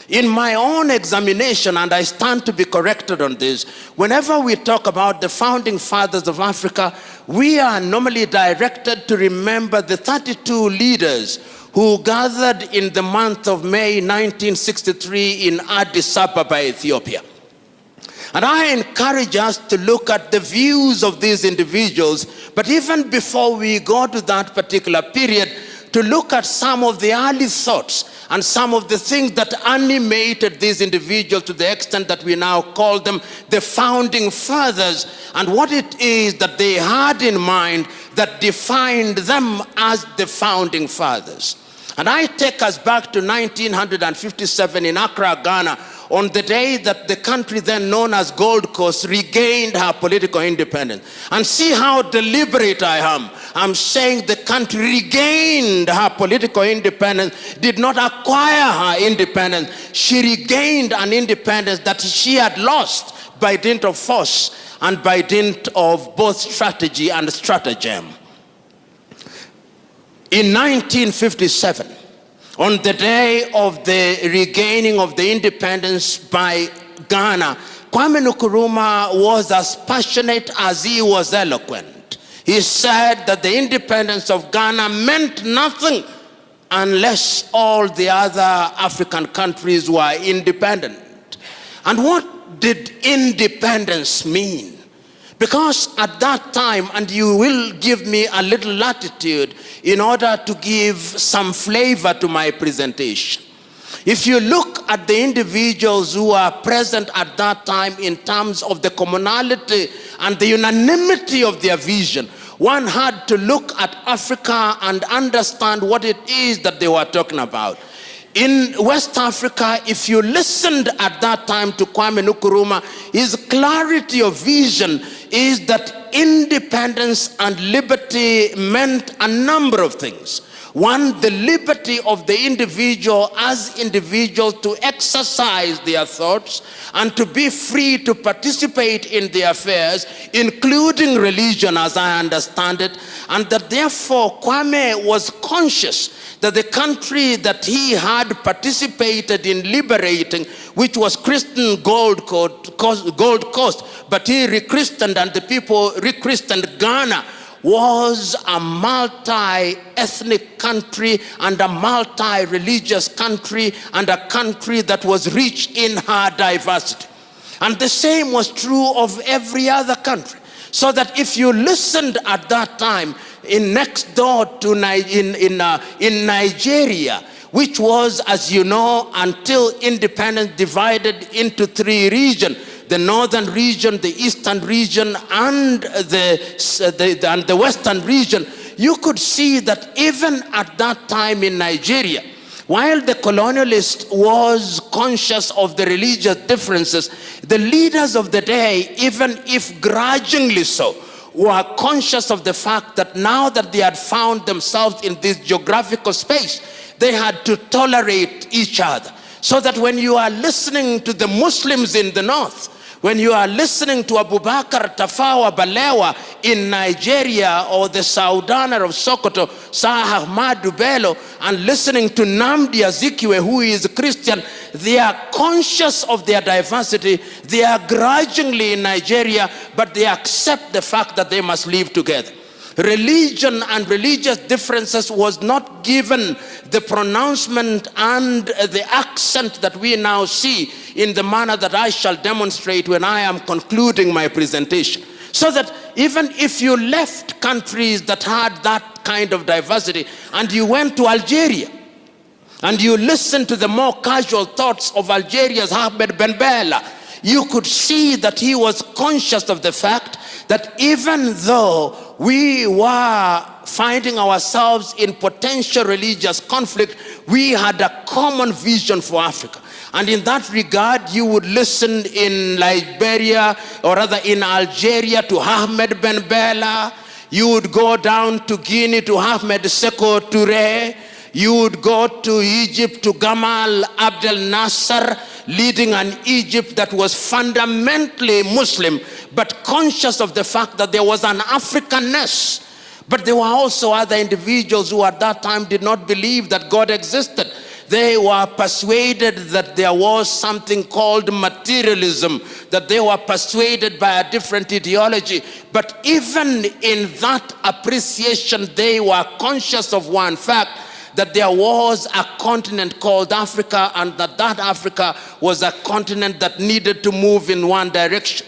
In my own examination, and I stand to be corrected on this, whenever we talk about the founding fathers of Africa, we are normally directed to remember the 32 leaders who gathered in the month of May 1963 in Addis Ababa, Ethiopia. And I encourage us to look at the views of these individuals, but even before we go to that particular period, to look at some of the early thoughts and some of the things that animated these individuals to the extent that we now call them the founding fathers, and what it is that they had in mind that defined them as the founding fathers. And I take us back to 1957 in Accra, Ghana, on the day that the country then known as Gold Coast regained her political independence. And see how deliberate I am. I'm saying the country regained her political independence, did not acquire her independence. She regained an independence that she had lost by dint of force and by dint of both strategy and stratagem. In 1957, on the day of the regaining of the independence by Ghana, Kwame Nkrumah was as passionate as he was eloquent. He said that the independence of Ghana meant nothing unless all the other African countries were independent. And what did independence mean? Because at that time, and you will give me a little latitude in order to give some flavor to my presentation. If you look at the individuals who are present at that time in terms of the commonality and the unanimity of their vision, one had to look at Africa and understand what it is that they were talking about. In West Africa, if you listened at that time to Kwame Nkrumah, his clarity of vision is that independence and liberty meant a number of things. One, the liberty of the individual as individuals to exercise their thoughts and to be free to participate in their affairs, including religion as I understand it, and that therefore Kwame was conscious that the country that he had participated in liberating, which was Christian Gold Coast, but he rechristened and the people rechristened Ghana, was a multi-ethnic country and a multi-religious country and a country that was rich in her diversity. And the same was true of every other country. So that if you listened at that time in next door to in Nigeria, which was, as you know, until independence divided into three regions, the northern region, the eastern region, and the western region, you could see that even at that time in Nigeria, while the colonialist was conscious of the religious differences, the leaders of the day, even if grudgingly so, were conscious of the fact that now that they had found themselves in this geographical space, they had to tolerate each other. So that when you are listening to the Muslims in the north, when you are listening to Abubakar Tafawa Balewa in Nigeria, or the Saudaner of Sokoto, Sir Ahmadu Bello, and listening to Namdi Azikiwe, who is a Christian, they are conscious of their diversity. They are grudgingly in Nigeria, but they accept the fact that they must live together. Religion and religious differences was not given the pronouncement and the accent that we now see in the manner that I shall demonstrate when I am concluding my presentation. So that even if you left countries that had that kind of diversity and you went to Algeria and you listened to the more casual thoughts of Algeria's Ahmed Ben Bella, you could see that he was conscious of the fact that even though we were finding ourselves in potential religious conflict, we had a common vision for Africa. And in that regard, you would listen in Liberia, or rather in Algeria, to Ahmed Ben Bella. You would go down to Guinea to Ahmed Sékou Touré. You would go to Egypt to Gamal Abdel Nasser, leading an Egypt that was fundamentally Muslim, but conscious of the fact that there was an Africanness. But there were also other individuals who at that time did not believe that God existed. they were persuaded that there was something called materialism, that they were persuaded by a different ideology. But even in that appreciation, they were conscious of one fact, that there was a continent called Africa, and that Africa was a continent that needed to move in one direction.